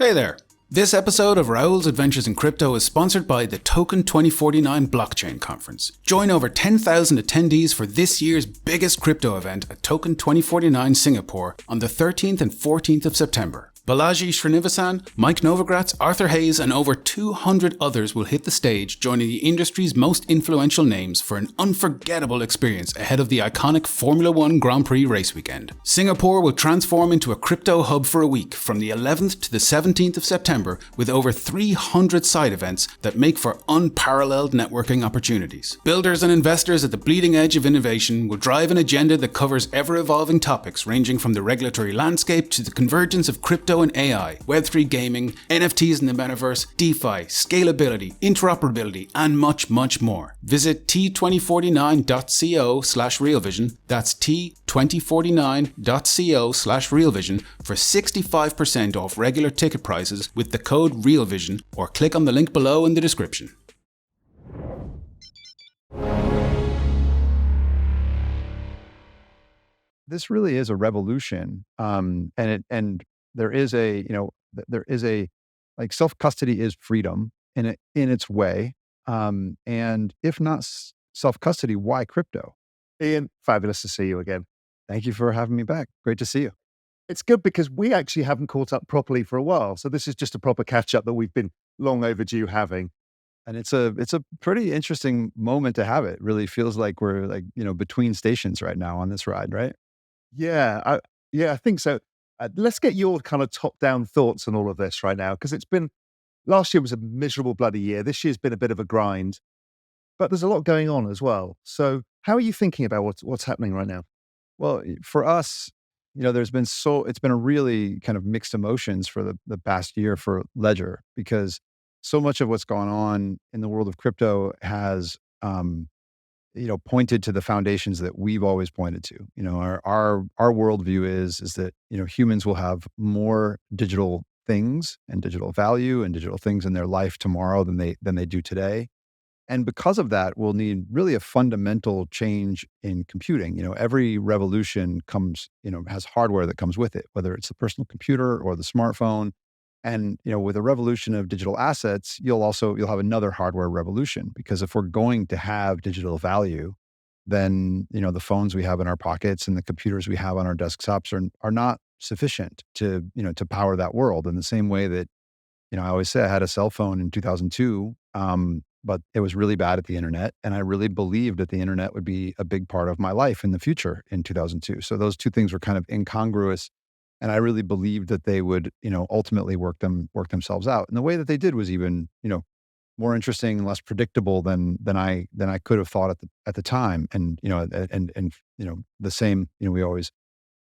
Hey there. This episode of Raoul's Adventures in Crypto is sponsored by the Token 2049 Blockchain Conference. Join over 10,000 attendees for this year's biggest crypto event at Token 2049 Singapore on the 13th and 14th of September. Balaji Srinivasan, Mike Novogratz, Arthur Hayes, and over 200 others will hit the stage, joining the industry's most influential names for an unforgettable experience ahead of the iconic Formula One Grand Prix race weekend. Singapore will transform into a crypto hub for a week from the 11th to the 17th of September with over 300 side events that make for unparalleled networking opportunities. Builders and investors at the bleeding edge of innovation will drive an agenda that covers ever-evolving topics ranging from the regulatory landscape to the convergence of crypto and AI, Web3 gaming, NFTs in the metaverse, DeFi, scalability, interoperability, and much, much more. Visit t2049.co/realvision, that's t2049.co/realvision for 65% off regular ticket prices with the code REALVISION, or click on the link below in the description. This really is a revolution, there is a like self-custody is freedom in its way. And if not self-custody, why crypto? Ian, fabulous to see you again. Thank you for having me back. Great to see you. It's good because we actually haven't caught up properly for a while. So this is just a proper catch up that we've been long overdue having. And it's a pretty interesting moment to have it. Really feels like we're between stations right now on this ride, right? Yeah, I think so. Let's get your kind of top-down thoughts on all of this right now, because last year was a miserable bloody year. This year's been a bit of a grind, but there's a lot going on as well. So how are you thinking about what's happening right now? Well, for us, it's been a really kind of mixed emotions for the past year for Ledger, because so much of what's gone on in the world of crypto has, pointed to the foundations that we've always pointed to. Our worldview is that, humans will have more digital things and digital value and digital things in their life tomorrow than they do today. And because of that, we'll need really a fundamental change in computing. Every revolution has hardware that comes with it, whether it's the personal computer or the smartphone. And, with a revolution of digital assets, you'll have another hardware revolution, because if we're going to have digital value, then, the phones we have in our pockets and the computers we have on our desktops are not sufficient to power that world. In the same way that, I always say I had a cell phone in 2002, but it was really bad at the internet. And I really believed that the internet would be a big part of my life in the future in 2002. So those two things were kind of incongruous. And I really believed that they would, ultimately work themselves out. And the way that they did was even, more interesting and less predictable than I could have thought at the time. And the same, we always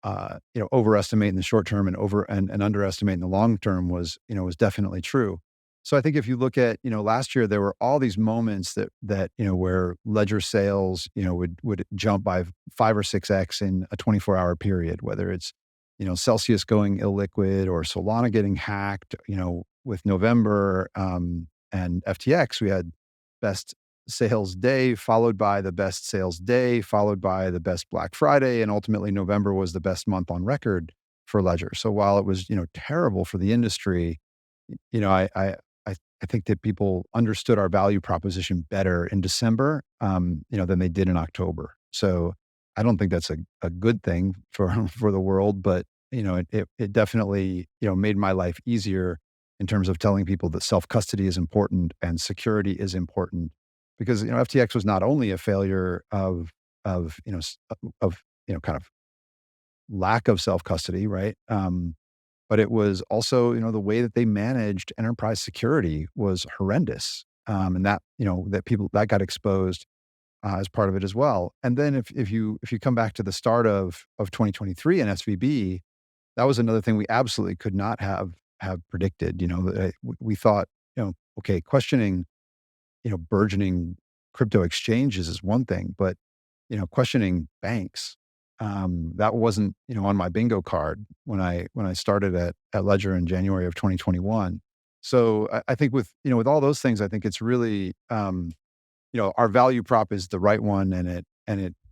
overestimate in the short term and underestimate in the long term was definitely true. So I think if you look at, last year, there were all these moments that where Ledger sales, would jump by 5 or 6x in a 24-hour period, whether it's Celsius going illiquid or Solana getting hacked, with November and FTX, we had best sales day followed by the best sales day, followed by the best Black Friday. And ultimately November was the best month on record for Ledger. So while it was, terrible for the industry, I think that people understood our value proposition better in December, than they did in October. So I don't think that's a good thing for the world, but it definitely made my life easier in terms of telling people that self-custody is important and security is important, because FTX was not only a failure of kind of lack of self-custody, right? But it was also the way that they managed enterprise security was horrendous, and that that got exposed as part of it as well. And then if you come back to the start of 2023 and SVB, that was another thing we absolutely could not have predicted. We thought, okay, questioning, burgeoning crypto exchanges is one thing, but questioning banks, that wasn't on my bingo card when I started at Ledger in January of 2021. So I think with all those things, I think it's really our value prop is the right one, and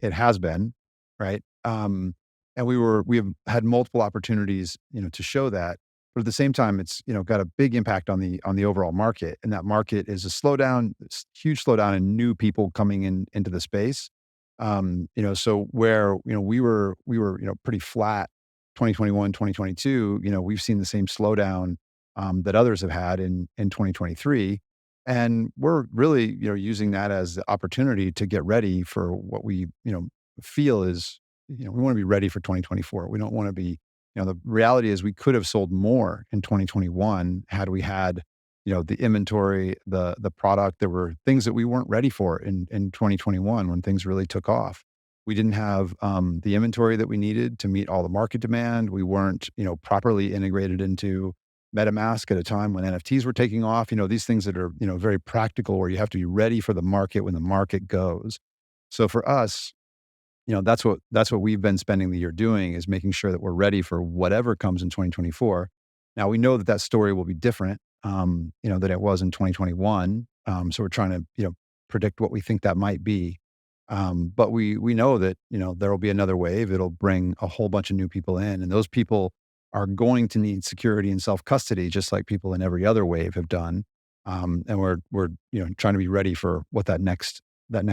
it has been, right? And we have had multiple opportunities, to show that. But at the same time, it's, got a big impact on the overall market. And that market is a slowdown, huge slowdown in new people coming into the space. So where, we were, pretty flat 2021, 2022, we've seen the same slowdown that others have had in 2023. And we're really, using that as the opportunity to get ready for what we, feel is, we want to be ready for 2024. We don't want to be, the reality is we could have sold more in 2021 had we had, the inventory, the product. There were things that we weren't ready for in 2021 when things really took off. We didn't have the inventory that we needed to meet all the market demand. We weren't, properly integrated into MetaMask at a time when NFTs were taking off. These things that are, very practical, where you have to be ready for the market when the market goes. So for us, that's what we've been spending the year doing, is making sure that we're ready for whatever comes in 2024. Now we know that story will be different, than it was in 2021. So we're trying to, predict what we think that might be. But we know that, there will be another wave. It'll bring a whole bunch of new people in, and those people are going to need security and self-custody, just like people in every other wave have done. And we're trying to be ready for what that next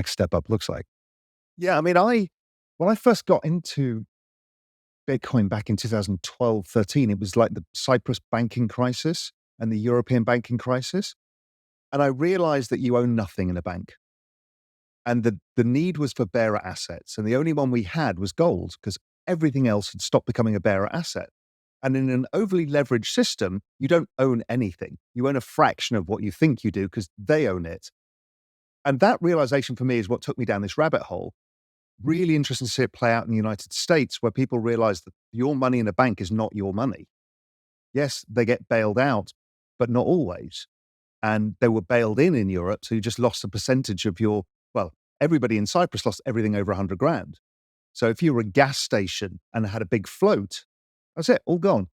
step up looks like. Yeah, I mean, when I first got into Bitcoin back in 2012, 13, it was like the Cyprus banking crisis and the European banking crisis. And I realized that you own nothing in a bank. And the need was for bearer assets. And the only one we had was gold, because everything else had stopped becoming a bearer asset. And in an overly leveraged system, you don't own anything. You own a fraction of what you think you do because they own it. And that realization for me is what took me down this rabbit hole. Really interesting to see it play out in the United States, where people realize that your money in a bank is not your money. Yes, they get bailed out, but not always. And they were bailed in Europe, so you just lost a percentage of everybody in Cyprus lost everything over 100 grand. So if you were a gas station and had a big float, that's it, all gone.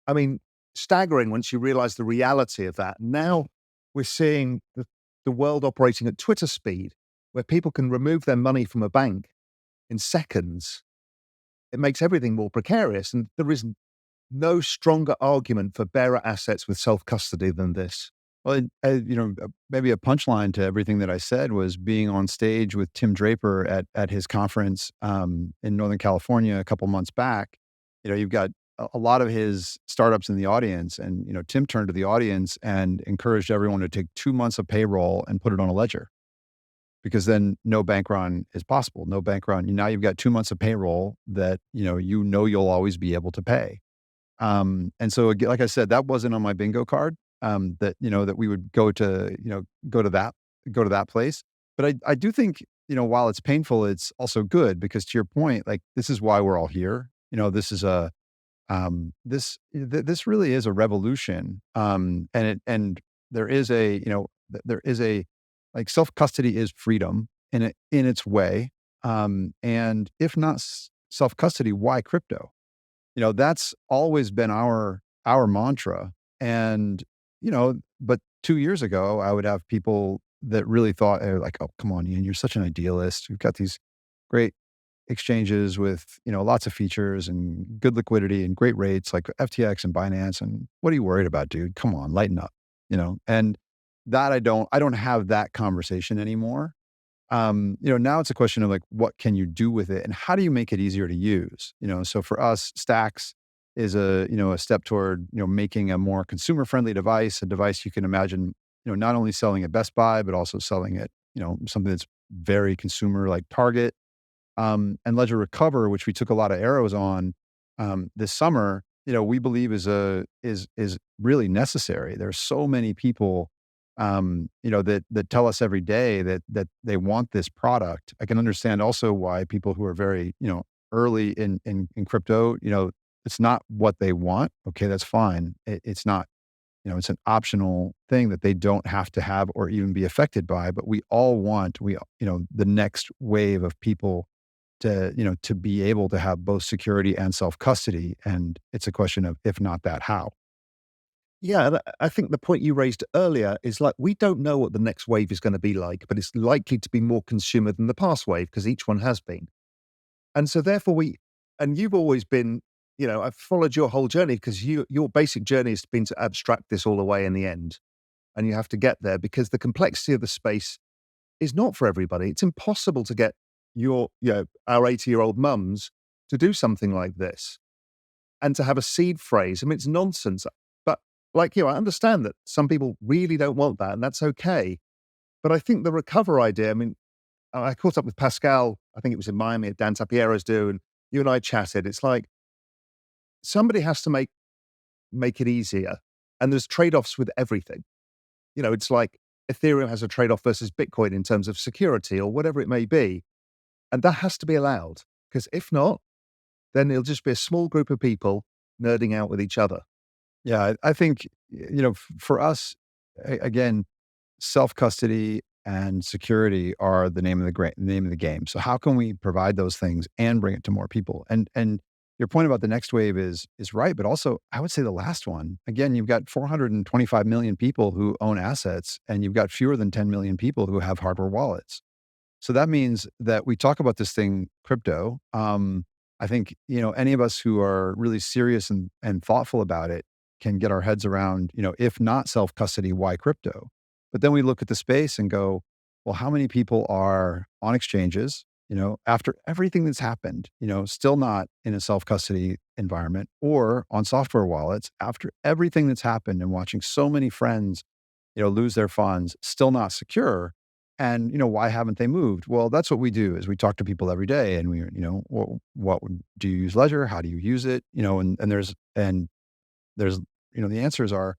I mean, staggering once you realize the reality of that. Now we're seeing the world operating at Twitter speed, where people can remove their money from a bank in seconds. It makes everything more precarious. And there is no stronger argument for bearer assets with self-custody than this. Well, maybe a punchline to everything that I said was being on stage with Tim Draper at his conference in Northern California a couple months back. You've got a lot of his startups in the audience, and Tim turned to the audience and encouraged everyone to take 2 months of payroll and put it on a ledger, because then no bank run is possible. No bank run. Now you've got 2 months of payroll that you'll always be able to pay. And so, like I said, that wasn't on my bingo card. That we would go to that place. But I do think, while it's painful, it's also good, because to your point, like, this is why we're all here. This is this really is a revolution. And there is a like, self-custody is freedom in its way. And if not self-custody, why crypto? That's always been our mantra. And, but 2 years ago, I would have people that really thought, like, oh, come on, Ian, you're such an idealist. We've got these great exchanges with, lots of features and good liquidity and great rates like FTX and Binance. And what are you worried about, dude? Come on, lighten up, and that I don't have that conversation anymore. Now it's a question of, like, what can you do with it and how do you make it easier to use? So for us, Stax is a step toward, making a more consumer-friendly device, a device you can imagine, not only selling at Best Buy, but also selling at, something that's very consumer, like Target. And Ledger Recover, which we took a lot of arrows on this summer, we believe is really necessary. There's so many people, that tell us every day that they want this product. I can understand also why people who are very, early in crypto, it's not what they want. Okay, that's fine. It's not, it's an optional thing that they don't have to have or even be affected by. But we all want, the next wave of people to be able to have both security and self-custody. And it's a question of, if not that, how? Yeah, I think the point you raised earlier is, like, we don't know what the next wave is going to be like, but it's likely to be more consumer than the past wave, because each one has been. And so therefore and you've always been I've followed your whole journey because your basic journey has been to abstract this all away in the end. And you have to get there because the complexity of the space is not for everybody. It's impossible to get our 80-year-old mums to do something like this and to have a seed phrase. I mean, it's nonsense. But I understand that some people really don't want that, and that's okay. But I think the recover idea, I mean, I caught up with Pascal, I think it was in Miami at Dan Tapiero's do, and you and I chatted. It's like somebody has to make it easier. And there's trade-offs with everything. It's like Ethereum has a trade-off versus Bitcoin in terms of security or whatever it may be. And that has to be allowed, because if not, then it'll just be a small group of people nerding out with each other. Yeah, I think, for us, again, self-custody and security are the name of the game. So how can we provide those things and bring it to more people? And your point about the next wave is right, but also I would say the last one. Again, you've got 425 million people who own assets, and you've got fewer than 10 million people who have hardware wallets. So that means that we talk about this thing, crypto. I think, any of us who are really serious and thoughtful about it can get our heads around, if not self-custody, why crypto? But then we look at the space and go, well, how many people are on exchanges, after everything that's happened, still not in a self-custody environment, or on software wallets after everything that's happened and watching so many friends, lose their funds, still not secure. And, why haven't they moved? Well, that's what we do is we talk to people every day, and we, do you use Ledger? How do you use it? There's, the answers are,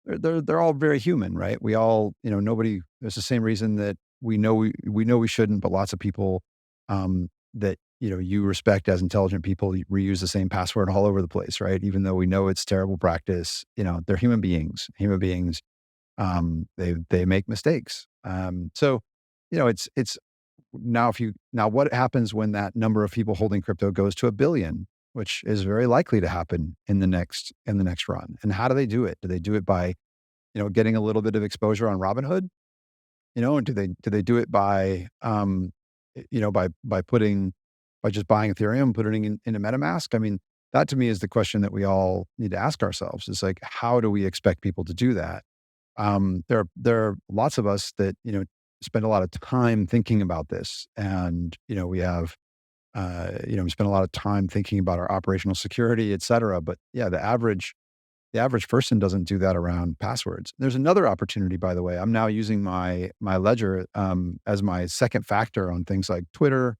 they're all very human, right? We all, nobody, there's the same reason that we know we shouldn't, but lots of people that, you respect as intelligent people reuse the same password all over the place, right? Even though we know it's terrible practice, they're human beings. They make mistakes. So, it's now what happens when that number of people holding crypto goes to 1 billion, which is very likely to happen in the next run. And how do they do it? Do they do it by, getting a little bit of exposure on Robinhood? Or do they do it by, by just buying Ethereum, putting it in a MetaMask? I mean, that to me is the question that we all need to ask ourselves. It's like, how do we expect people to do that? There are lots of us that, spend a lot of time thinking about this. And, we have, we spend a lot of time thinking about our operational security, et cetera. But yeah, the average person doesn't do that around passwords. There's another opportunity, by the way. I'm now using my Ledger as my second factor on things like Twitter,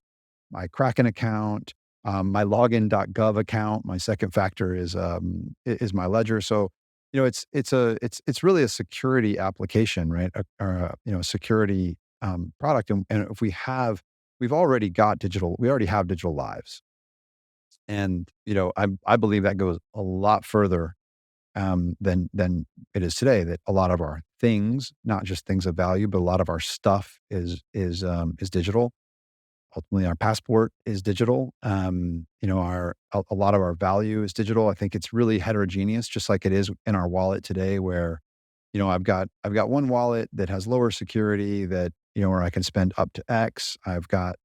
my Kraken account, my login.gov account. My second factor is my Ledger. So, it's really a security application, right? A security product. And if we've already got we already have digital lives. And, I believe that goes a lot further than it is today, that a lot of our things, not just things of value, but a lot of our stuff is digital. Ultimately, our passport is digital. A lot of our value is digital. I think it's really heterogeneous, just like it is in our wallet today, where, I've got one wallet that has lower security that, where I can spend up to X. I've got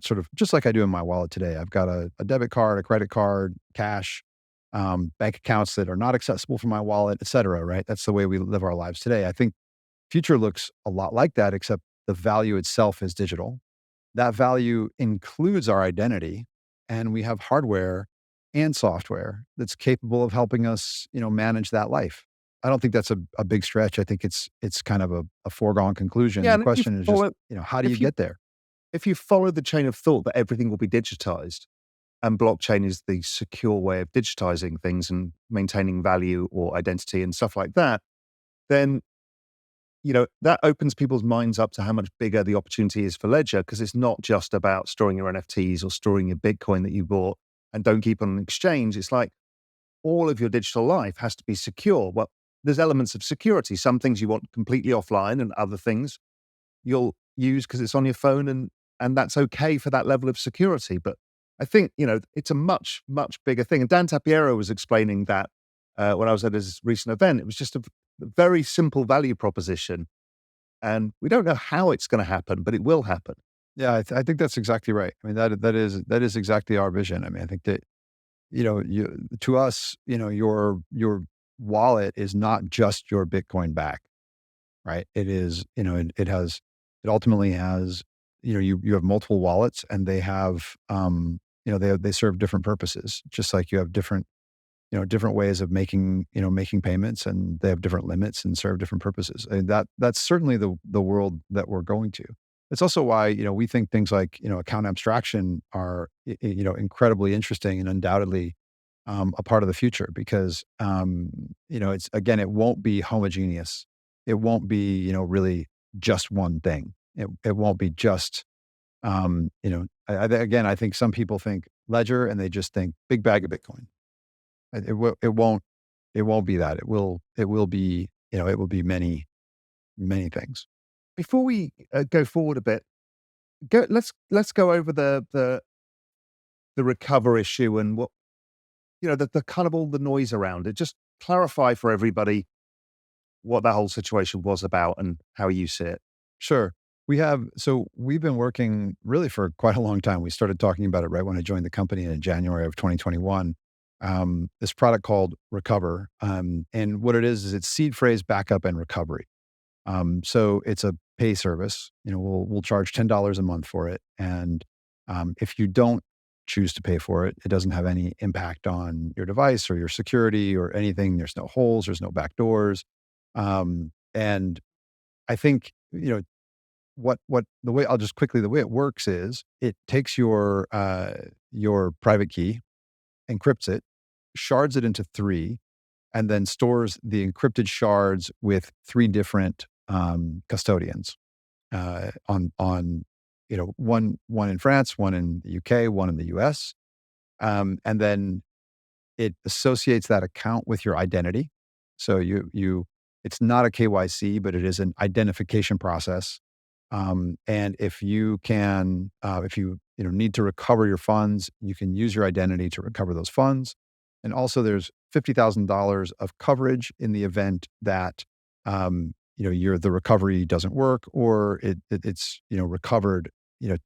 sort of just like I do in my wallet today. I've got a debit card, a credit card, cash, bank accounts that are not accessible from my wallet, et cetera, right? That's the way we live our lives today. I think future looks a lot like that, except the value itself is digital. That value includes our identity, and we have hardware and software that's capable of helping us, manage that life. I don't think that's a big stretch. I think it's kind of a foregone conclusion. Yeah, the question is just, how do you get there? If you follow the chain of thought that everything will be digitized, and blockchain is the secure way of digitizing things and maintaining value or identity and stuff like that, then that opens people's minds up to how much bigger the opportunity is for Ledger, because it's not just about storing your NFTs or storing your Bitcoin that you bought and don't keep on an exchange. It's like all of your digital life has to be secure. Well, there's elements of security. Some things you want completely offline, and other things you'll use because it's on your phone, and that's okay for that level of security. But I think, it's a much, much bigger thing. And Dan Tapiero was explaining that when I was at his recent event. It was just a very simple value proposition. And we don't know how it's going to happen, but it will happen. Yeah, I think that's exactly right. I mean, that is exactly our vision. I mean, I think that, to us, your wallet is not just your Bitcoin back, right? It is, it ultimately has, you have multiple wallets, and they have, they serve different purposes, just like you have different ways of making payments, and they have different limits and serve different purposes. And that's certainly the world that we're going to. It's also why, we think things like, account abstraction are, incredibly interesting and undoubtedly a part of the future, because, it's, again, it won't be homogeneous. It won't be, really just one thing. It won't be just, again, I think some people think ledger and they just think big bag of Bitcoin. It won't be that. It will be, it will be many, many things. Before we go forward a bit, let's go over the recover issue and what the kind of all the noise around it. Just clarify for everybody what that whole situation was about and how you see it. Sure. We've been working really for quite a long time. We started talking about it right when I joined the company in January of 2021. This product called Recover. And what it is it's seed phrase backup and recovery. So it's a pay service. We'll charge $10 a month for it. And if you don't choose to pay for it, it doesn't have any impact on your device or your security or anything. There's no holes, there's no back doors. And I think, what the way the way it works is it takes your private key, encrypts it, shards it into 3, and then stores the encrypted shards with 3 different custodians on one in France, one in the UK, one in the US, and then it associates that account with your identity. So it's not a KYC, but it is an identification process. And if you need to recover your funds, you can use your identity to recover those funds. And also there's $50,000 of coverage in the event that, the recovery doesn't work, or it's recovered,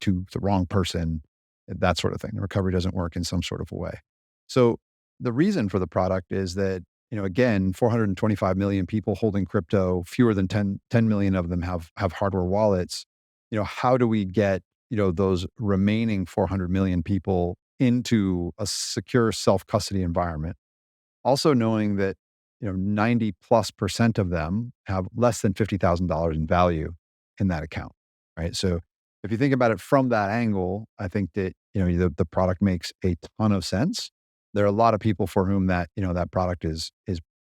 to the wrong person, that sort of thing. The recovery doesn't work in some sort of a way. So the reason for the product is that, again, 425 million people holding crypto, fewer than 10 million of them have hardware wallets. How do we get, those remaining 400 million people into a secure self-custody environment? Also knowing that, 90+% of them have less than $50,000 in value in that account, right? So if you think about it from that angle, I think that, the product makes a ton of sense. There are a lot of people for whom that product is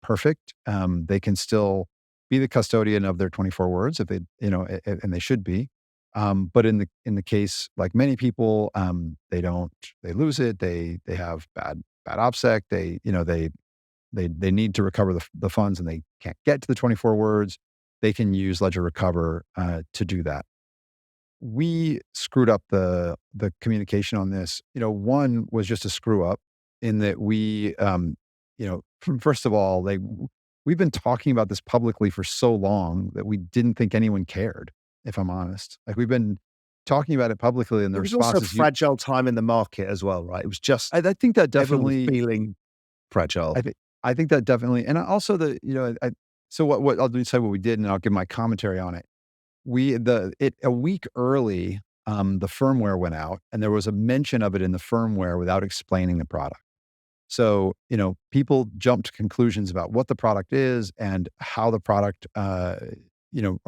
perfect. They can still be the custodian of their 24 words if they, and they should be. But in the case, like many people, they lose it. They have bad OPSEC. They need to recover the funds and they can't get to the 24 words. They can use Ledger Recover to do that. We screwed up the communication on this. One was just a screw up in that we, first of all, we've been talking about this publicly for so long that we didn't think anyone cared, if I'm honest. Like, we've been talking about it publicly, and the response is... It was also a fragile time in the market as well, right? It was just... I think that definitely... feeling fragile. I think that definitely... And also so what I'll say what we did, and I'll give my commentary on it. A week early, the firmware went out, and there was a mention of it in the firmware without explaining the product. So, people jumped to conclusions about what the product is and how the product, or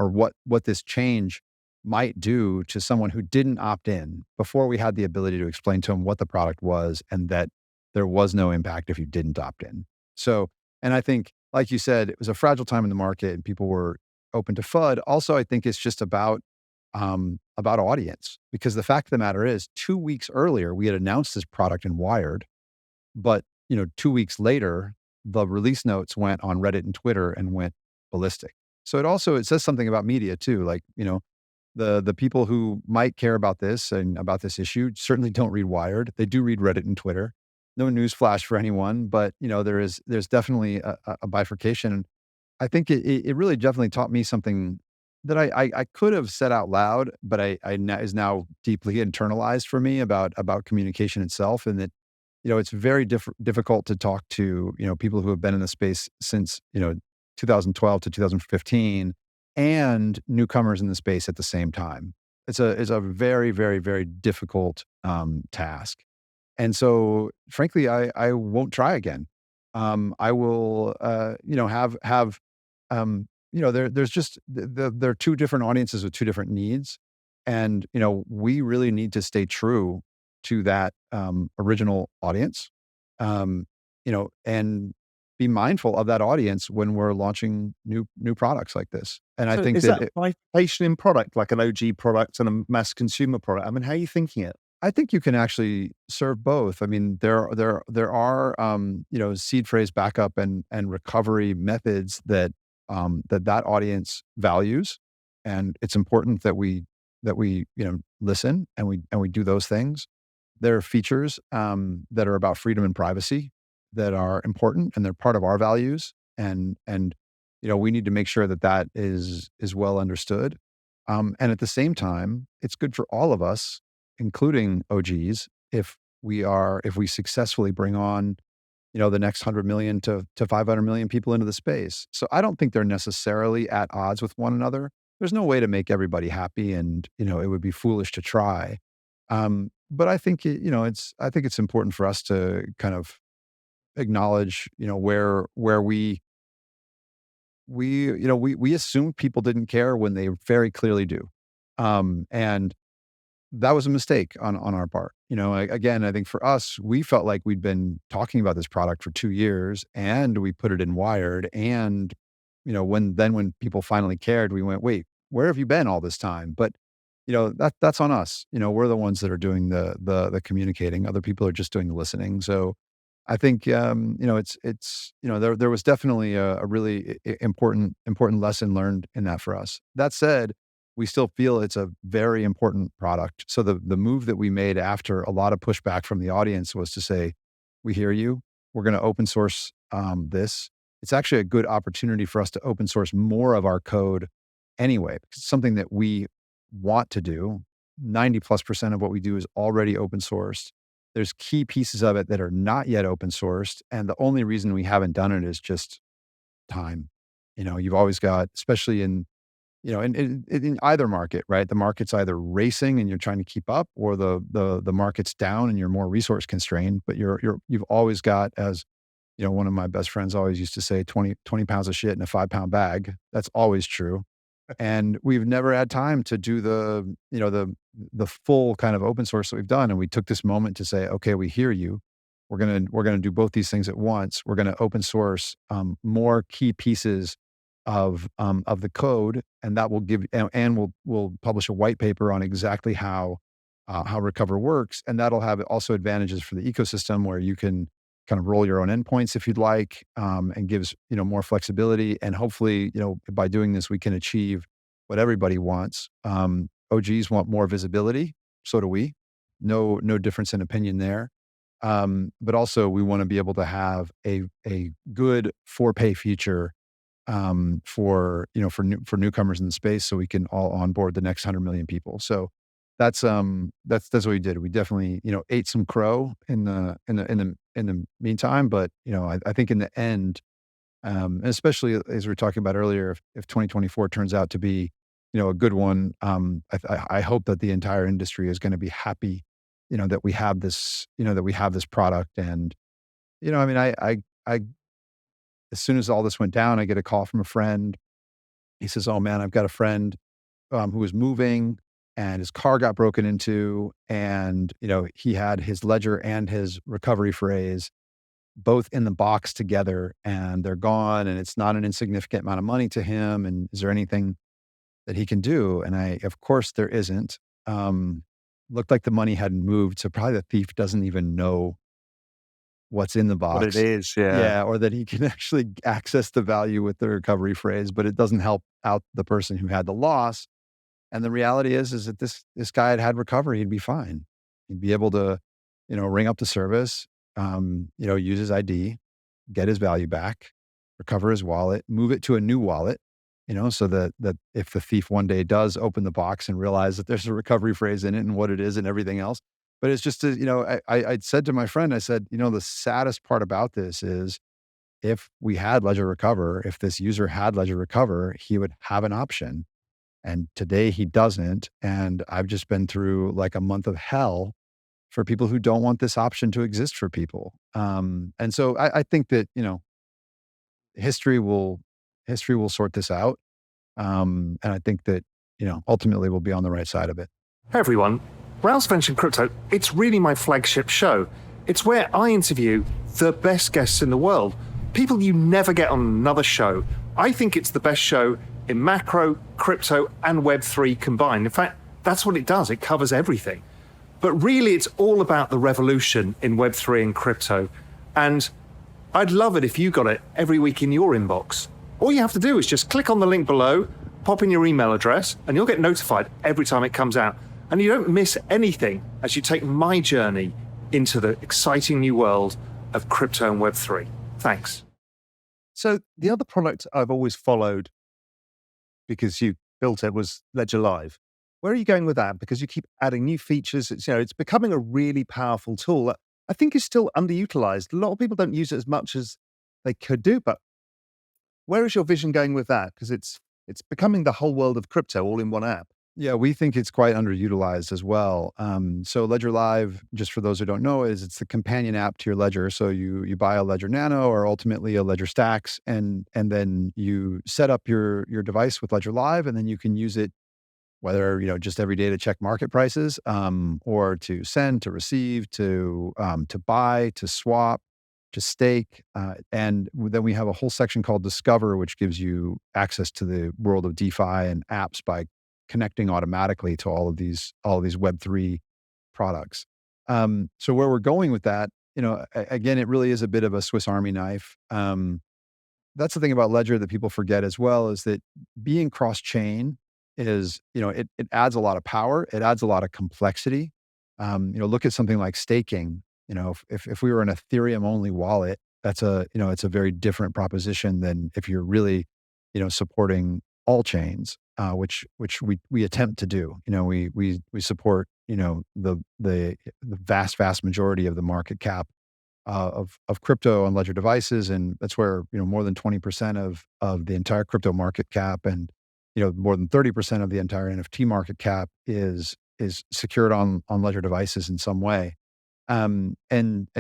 what this change might do to someone who didn't opt in before we had the ability to explain to them what the product was and that there was no impact if you didn't opt in. So, and I think, like you said, it was a fragile time in the market and people were open to FUD. Also, I think it's just about audience, because the fact of the matter is 2 weeks earlier, we had announced this product in Wired, but 2 weeks later, the release notes went on Reddit and Twitter and went ballistic. So it says something about media too. Like, the people who might care about this and about this issue certainly don't read Wired. They do read Reddit and Twitter. No news flash for anyone, but there's definitely a bifurcation. I think it really definitely taught me something that I could have said out loud, but is now deeply internalized for me about communication itself. And that it's very difficult to talk to, people who have been in the space since, 2012 to 2015 and newcomers in the space at the same time. It's a very, very, very difficult task. And so frankly, I won't try again. I will, there's just, there are two different audiences with two different needs. And, we really need to stay true to that original audience, and be mindful of that audience when we're launching new products like this. And I So think is that that bifurcation in product, like an OG product and a mass consumer product? I mean, how are you thinking it? I think you can actually serve both. I mean, there are seed phrase backup and recovery methods that audience values, and it's important that we listen and we do those things. There are features that are about freedom and privacy that are important, and they're part of our values, and we need to make sure that is well understood. And at the same time, it's good for all of us, including OGs, if we successfully bring on, the next 100 million to 500 million people into the space. So I don't think they're necessarily at odds with one another. There's no way to make everybody happy, and it would be foolish to try. But I think I think it's important for us to kind of acknowledge, where we assume people didn't care when they very clearly do. And that was a mistake on our part. Again, I think for us, we felt like we'd been talking about this product for 2 years, and we put it in Wired. And, when people finally cared, we went, wait, where have you been all this time? But, that's on us. We're the ones that are doing the communicating. Other people are just doing the listening. So I think, there was definitely a really important lesson learned in that for us. That said, we still feel it's a very important product. So the move that we made after a lot of pushback from the audience was to say, we hear you. We're going to open source this. It's actually a good opportunity for us to open source more of our code anyway. It's something that we want to do. 90+% of what we do is already open sourced. There's key pieces of it that are not yet open sourced. And the only reason we haven't done it is just time. You've always got, especially in either market, right? The market's either racing and you're trying to keep up, or the market's down and you're more resource constrained. But you've always got, as one of my best friends always used to say, 20 pounds of shit in a 5-pound bag. That's always true. And we've never had time to do the full kind of open source that we've done. And we took this moment to say, okay, we hear you. We're gonna do both these things at once. We're gonna open source more key pieces of the code, and that will give, and we'll publish a white paper on exactly how Recover works, and that'll have also advantages for the ecosystem, where you can kind of roll your own endpoints if you'd like, and gives more flexibility. And hopefully, by doing this, we can achieve what everybody wants. OGs want more visibility, so do we. No difference in opinion there. But also, we want to be able to have a good for-pay feature for newcomers in the space, so we can all onboard the next 100 million people. So that's what we did. We definitely ate some crow in the meantime, but I think in the end, and especially as we were talking about earlier, if 2024 turns out to be a good one, I hope that the entire industry is going to be happy that we have this product. And I mean, I as soon as all this went down, I get a call from a friend. He says, "Oh man, I've got a friend who was moving, and his car got broken into, and he had his ledger and his recovery phrase both in the box together, and they're gone, and it's not an insignificant amount of money to him. And is there anything that he can do?" And of course, there isn't. Looked like the money hadn't moved, so probably the thief doesn't even know what's in the box. What it is, Yeah, or that he can actually access the value with the recovery phrase, but it doesn't help out the person who had the loss. And the reality is that this guy had recovery, he'd be fine. He'd be able to, ring up the service, use his ID, get his value back, recover his wallet, move it to a new wallet, so that if the thief one day does open the box and realize that there's a recovery phrase in it and what it is and everything else, But it's just, I said to my friend, I said, the saddest part about this is if we had Ledger Recover, if this user had Ledger Recover, he would have an option. And today he doesn't. And I've just been through like a month of hell for people who don't want this option to exist for people. And so I think that, history will sort this out. And I think that, ultimately we'll be on the right side of it. Hey everyone, Raoul's Venture Crypto, it's really my flagship show. It's where I interview the best guests in the world, people you never get on another show. I think it's the best show in macro, crypto, and Web3 combined. In fact, that's what it does. It covers everything. But really, it's all about the revolution in Web3 and crypto. And I'd love it if you got it every week in your inbox. All you have to do is just click on the link below, pop in your email address, and you'll get notified every time it comes out. And you don't miss anything as you take my journey into the exciting new world of crypto and Web3. Thanks. So the other product I've always followed because you built it was Ledger Live. Where are you going with that? Because you keep adding new features. It's becoming a really powerful tool that I think is still underutilized. A lot of people don't use it as much as they could do, but where is your vision going with that? Because it's becoming the whole world of crypto all in one app. Yeah, we think it's quite underutilized as well. So Ledger Live, just for those who don't know, it's the companion app to your Ledger. So you buy a Ledger Nano or ultimately a Ledger Stax, and then you set up your device with Ledger Live, and then you can use it whether just every day to check market prices, or to send, to receive, to buy, to swap, to stake, and then we have a whole section called Discover, which gives you access to the world of DeFi and apps by connecting automatically to all of these Web3 products. So where we're going with that, again, it really is a bit of a Swiss Army knife. That's the thing about Ledger that people forget as well, is that being cross-chain is, it adds a lot of power. It adds a lot of complexity. Look at something like staking. If we were an Ethereum only wallet, it's a very different proposition than if you're really, supporting all chains, which we attempt to do. We support, the vast majority of the market cap of crypto on Ledger devices, and that's where more than 20% of the entire crypto market cap, and more than 30% of the entire NFT market cap is secured on Ledger devices in some way. And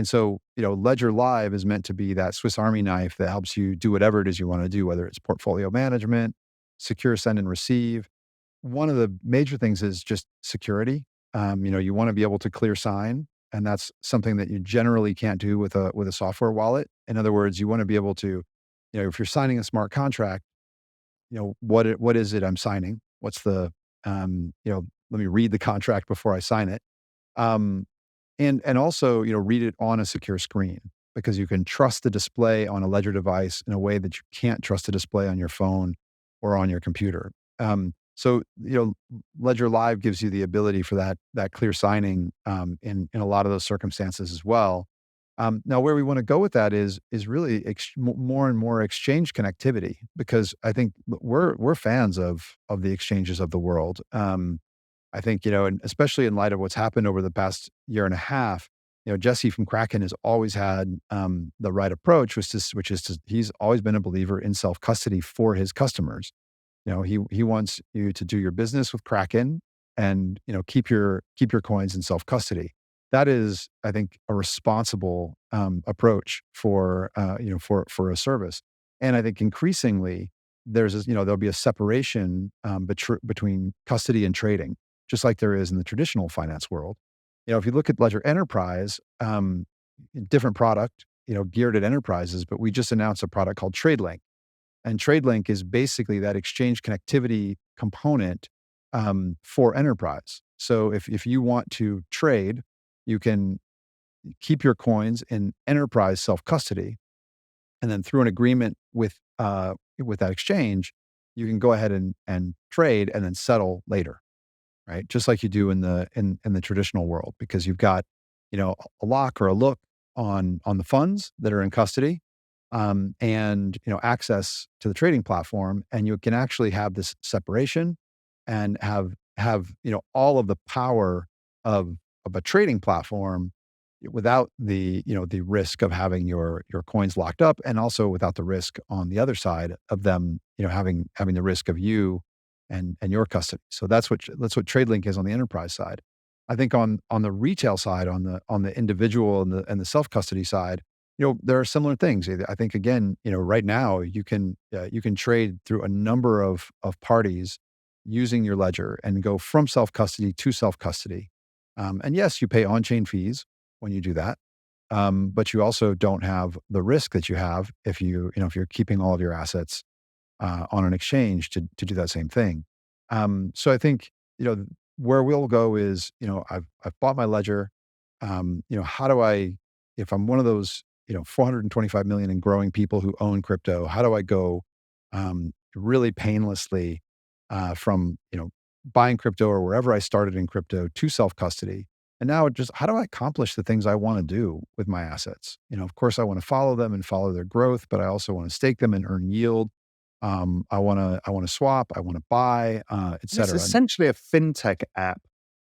so, Ledger Live is meant to be that Swiss Army knife that helps you do whatever it is you want to do, whether it's portfolio management, secure send and receive. One of the major things is just security. You want to be able to clear sign, and that's something that you generally can't do with a software wallet. In other words, you want to be able to, if you're signing a smart contract, what is it I'm signing? What's the, let me read the contract before I sign it. And also, read it on a secure screen, because you can trust the display on a Ledger device in a way that you can't trust a display on your phone or on your computer. So, Ledger Live gives you the ability for that clear signing in a lot of those circumstances as well. Now, where we want to go with that is really more and more exchange connectivity, because I think we're fans of the exchanges of the world. I think, and especially in light of what's happened over the past year and a half, Jesse from Kraken has always had the right approach, he's always been a believer in self-custody for his customers. He wants you to do your business with Kraken and, keep your coins in self-custody. That is, I think, a responsible approach for a service. And I think increasingly there'll be a separation between custody and trading, just like there is in the traditional finance world. If you look at Ledger Enterprise, different product, geared at enterprises, but we just announced a product called TradeLink. And TradeLink is basically that exchange connectivity component for enterprise. So if you want to trade, you can keep your coins in enterprise self-custody, and then through an agreement with that exchange, you can go ahead and trade and then settle later, right? Just like you do in the traditional world, because you've got a lock or a look on the funds that are in custody, and access to the trading platform, and you can actually have this separation and have all of the power of a trading platform without the, the risk of having your coins locked up, and also without the risk on the other side of them, having the risk of you and your custody. So that's what TradeLink is on the enterprise side. I think on the retail side, on the individual and the self custody side, there are similar things. I think again, right now you can trade through a number of parties using your ledger and go from self custody to self custody. And yes, you pay on chain fees when you do that, but you also don't have the risk that you have if you're keeping all of your assets on an exchange to do that same thing. So I think where we'll go is I've bought my ledger. How do I, if I'm one of those 425 million and growing people who own crypto, how do I go really painlessly from buying crypto or wherever I started in crypto to self custody? And now just how do I accomplish the things I want to do with my assets? Of course, I want to follow them and follow their growth, but I also want to stake them and earn yield. I want to swap. I want to buy, et cetera. It's essentially a fintech app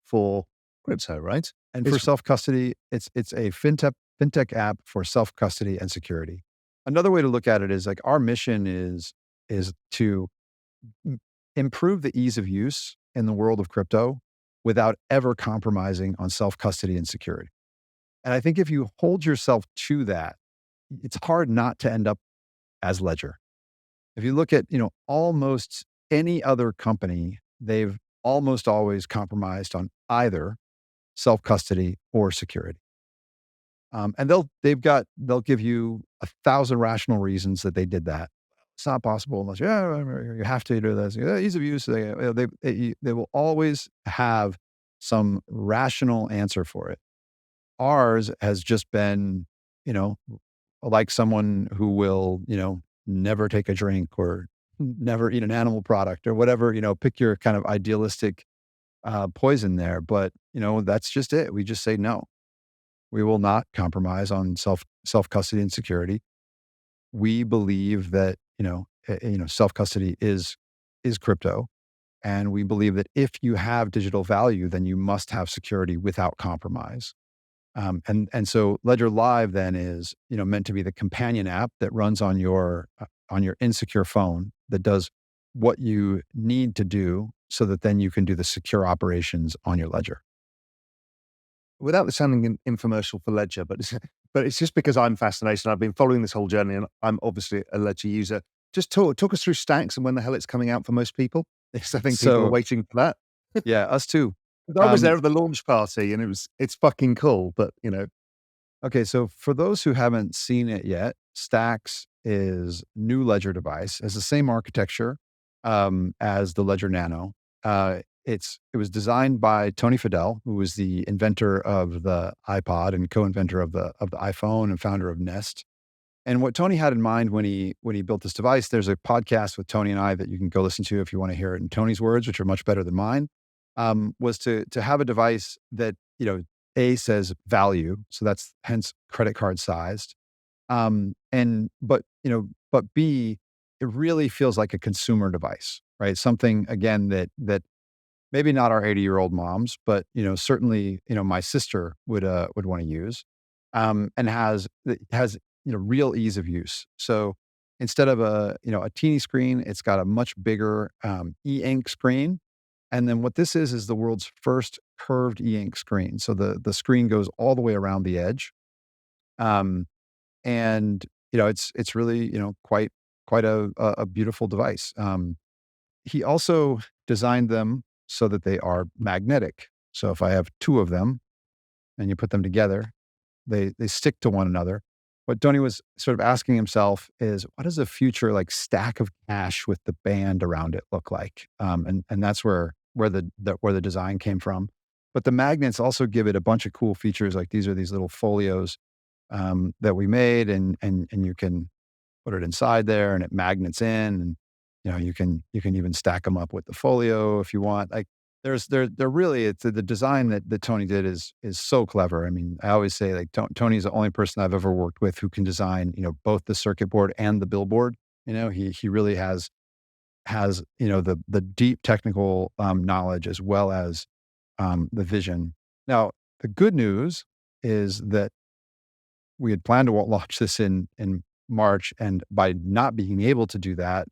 for crypto, right? And for self custody, it's a fintech app for self custody and security. Another way to look at it is like our mission is to improve the ease of use in the world of crypto without ever compromising on self custody and security. And I think if you hold yourself to that, it's hard not to end up as Ledger. If you look at, almost any other company, they've almost always compromised on either self-custody or security. And they'll give you 1,000 rational reasons that they did that. It's not possible unless you have to do this. Ease of use, they will always have some rational answer for it. Ours has just been, like someone who will, never take a drink or never eat an animal product or whatever, pick your kind of idealistic poison there. But, that's just it. We just say, no, we will not compromise on self-custody and security. We believe that, self-custody is crypto. And we believe that if you have digital value, then you must have security without compromise. And so Ledger Live then is, meant to be the companion app that runs on your insecure phone that does what you need to do so that then you can do the secure operations on your ledger. Without the sounding infomercial for Ledger, but it's just because I'm fascinated. I've been following this whole journey, and I'm obviously a Ledger user. Just talk us through Stax and when the hell it's coming out for most people. Because I think people are waiting for that. Yeah, us too. I was there at the launch party, and it's fucking cool. But Okay, so for those who haven't seen it yet, Stax is new Ledger device. Has the same architecture as the Ledger Nano. It was designed by Tony Fadell, who was the inventor of the iPod and co-inventor of the iPhone and founder of Nest. And what Tony had in mind when he built this device, there's a podcast with Tony and I that you can go listen to if you want to hear it in Tony's words, which are much better than mine. Was to have a device that, A, says value. So that's hence credit card sized. But B, it really feels like a consumer device, right? Something again that maybe not our 80-year-old moms, but, certainly, my sister would want to use, and has real ease of use. So instead of a teeny screen, it's got a much bigger e-ink screen. And then what this is the world's first curved e-ink screen. So the screen goes all the way around the edge. And it's really, quite a beautiful device. He also designed them so that they are magnetic. So if I have two of them and you put them together, they stick to one another. What Tony was sort of asking himself is, what does a future like stack of cash with the band around it look like? And that's where the design came from. But the magnets also give it a bunch of cool features. Like these are these little folios that we made, and you can put it inside there, and it magnets in, and you can even stack them up with the folio if you want. Like they're really, it's the design that Tony did is so clever. I mean, I always say like Tony's the only person I've ever worked with who can design both the circuit board and the billboard. He really has the deep technical knowledge as well as the vision. Now, The good news is that we had planned to launch this in March, and by not being able to do that,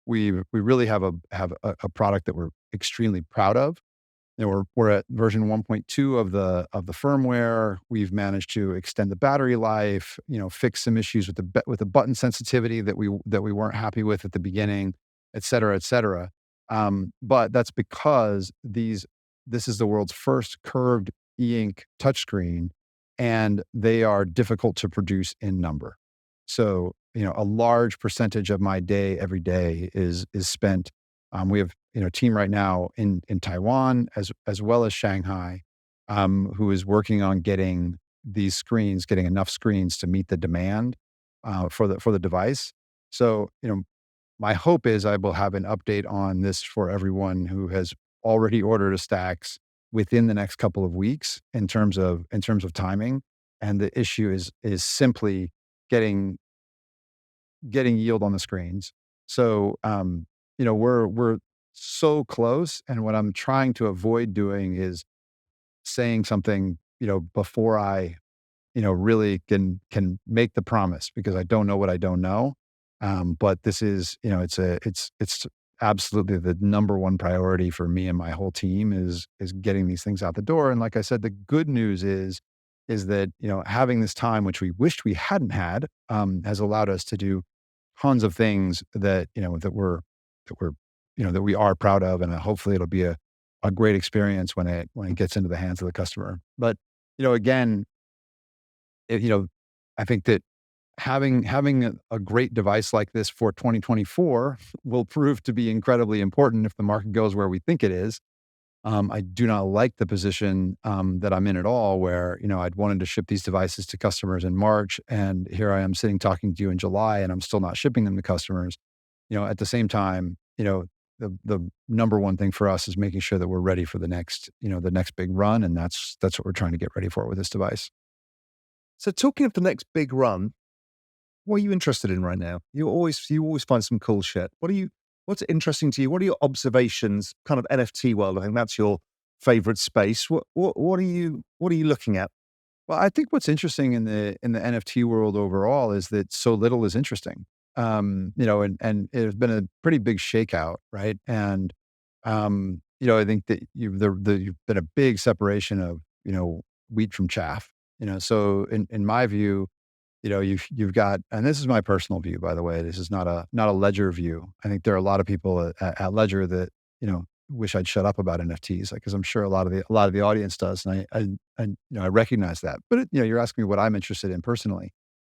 we really have a product that we're extremely proud of. We're at version 1.2 of the firmware. We've managed to extend the battery life, fix some issues with the button sensitivity that we weren't happy with at the beginning, et cetera, et cetera. But that's because this is the world's first curved e-ink touchscreen, and they are difficult to produce in number. So, a large percentage of my day every day is spent. We have a team right now in Taiwan as well as Shanghai, who is working on getting enough screens to meet the demand for the device. So, my hope is I will have an update on this for everyone who has already ordered a Stax within the next couple of weeks in terms of timing. And the issue is simply getting yield on the screens. So, we're so close. And what I'm trying to avoid doing is saying something, before I, really can make the promise, because I don't know what I don't know. But this is, it's absolutely the number one priority for me and my whole team is getting these things out the door. And like I said, the good news is that, having this time, which we wished we hadn't had, has allowed us to do tons of things that, that we are proud of. And hopefully it'll be a great experience when it gets into the hands of the customer. But, again, I think that having a great device like this for 2024 will prove to be incredibly important if the market goes where we think it is. I do not like the position that I'm in at all, where, I'd wanted to ship these devices to customers in March, and here I am sitting talking to you in July, and I'm still not shipping them to customers. At the same time, the number one thing for us is making sure that we're ready for the next big run, and that's what we're trying to get ready for with this device. So, talking of the next big run, what are you interested in right now? You always find some cool shit. What's interesting to you? What are your observations? Kind of NFT world. I think that's your favorite space. What are you looking at? Well, I think what's interesting in the NFT world overall is that so little is interesting. And it's been a pretty big shakeout, right? And I think that you've been a big separation of wheat from chaff. So in my view, you've got, and this is my personal view, by the way, this is not a Ledger view. I think there are a lot of people at Ledger that, wish I'd shut up about NFTs, because I'm sure a lot of the audience does. And I recognize that, but you're asking me what I'm interested in personally.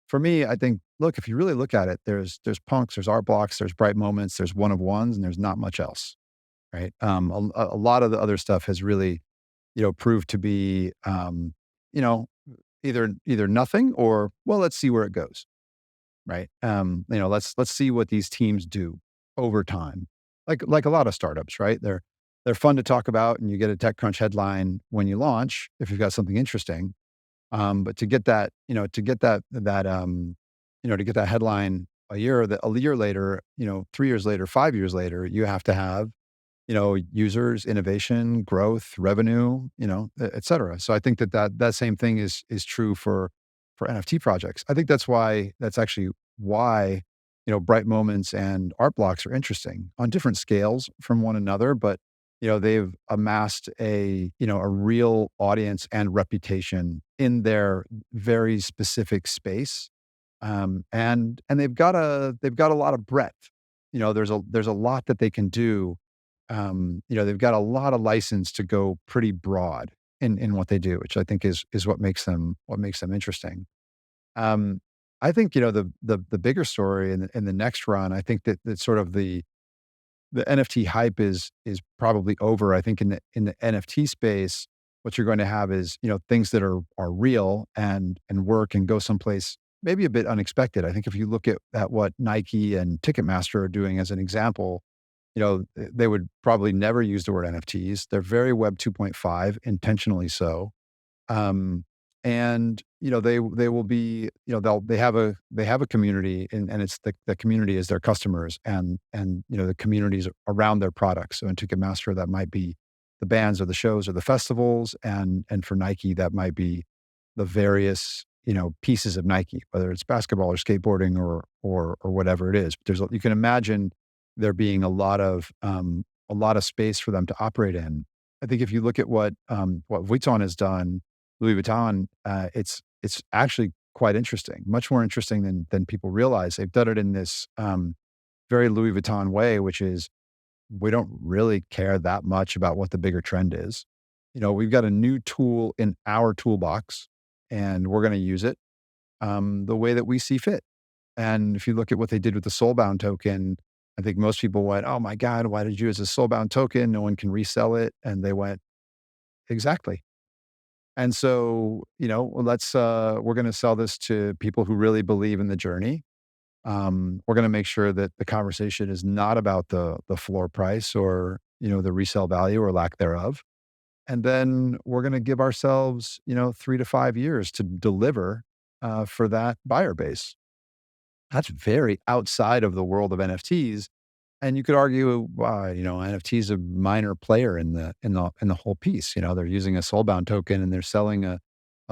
For me, I think, look, if you really look at it, there's punks, there's art blocks, there's bright moments, there's one of ones, and there's not much else, right? A lot of the other stuff has really, proved to be, either nothing or, well, let's see where it goes, right? Let's see what these teams do over time. Like a lot of startups, right? They're fun to talk about, and you get a TechCrunch headline when you launch if you've got something interesting. But to get that headline a year later, 3 years later, 5 years later, you have to have users, innovation, growth, revenue, et cetera. So I think that same thing is true for NFT projects. I think that's actually why, bright moments and art blocks are interesting on different scales from one another, but, they've amassed a real audience and reputation in their very specific space. And they've got a lot of breadth. There's a lot that they can do. They've got a lot of license to go pretty broad in what they do, which I think is what makes them interesting. I think, the bigger story in the next run, I think that sort of the NFT hype is probably over. I think in the NFT space, what you're going to have is, things that are real and work and go someplace maybe a bit unexpected. I think if you look at what Nike and Ticketmaster are doing as an example, they would probably never use the word NFTs. They're very Web 2.5, intentionally so. And they will be, they have a community, and it's the community is their customers and the communities around their products. So in Ticketmaster, that might be the bands or the shows or the festivals, and for Nike, that might be the various, pieces of Nike, whether it's basketball or skateboarding or whatever it is. But you can imagine there being a lot of space for them to operate in. I think if you look at what Vuitton has done, Louis Vuitton, it's actually quite interesting, much more interesting than people realize. They've done it in this very Louis Vuitton way, which is, we don't really care that much about what the bigger trend is. We've got a new tool in our toolbox, and we're going to use it the way that we see fit. And if you look at what they did with the Soulbound token, I think most people went, "Oh my God, why did you use a Soulbound token? No one can resell it." And they went, "Exactly." And so, we're going to sell this to people who really believe in the journey. We're going to make sure that the conversation is not about the floor price or, the resale value or lack thereof. And then we're going to give ourselves, 3 to 5 years to deliver for that buyer base. That's very outside of the world of NFTs. And you could argue, NFT is a minor player in the whole piece. They're using a Soulbound token and they're selling a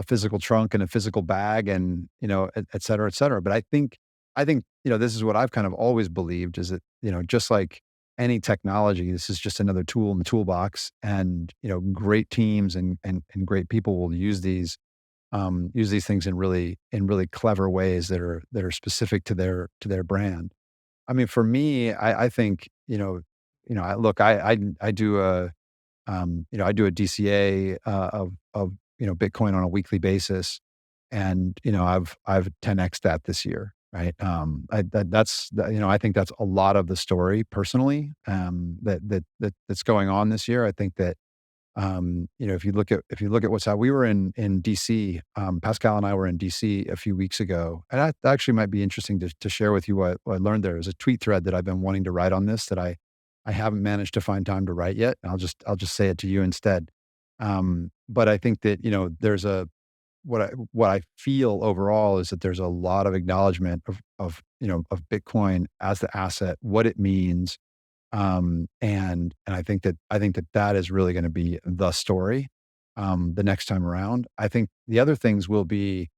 physical trunk and a physical bag, and et cetera, et cetera. But I think this is what I've kind of always believed, is that just like any technology, this is just another tool in the toolbox, and great teams and great people will use these things in really clever ways that are specific to their brand. I mean, for me, I think, I do a DCA of Bitcoin on a weekly basis, and I've 10x that this year, right? I think that's a lot of the story personally, that's going on this year. I think that if you look at what's out, we were in DC. Pascal and I were in DC a few weeks ago, and that actually might be interesting to share with you what I learned there. There's a tweet thread that I've been wanting to write on this that I haven't managed to find time to write yet. I'll just say it to you instead. But I think that there's what I feel overall is that there's a lot of acknowledgement of Bitcoin as the asset, what it means. And I think that is really going to be the story, the next time around. I think the other things will be,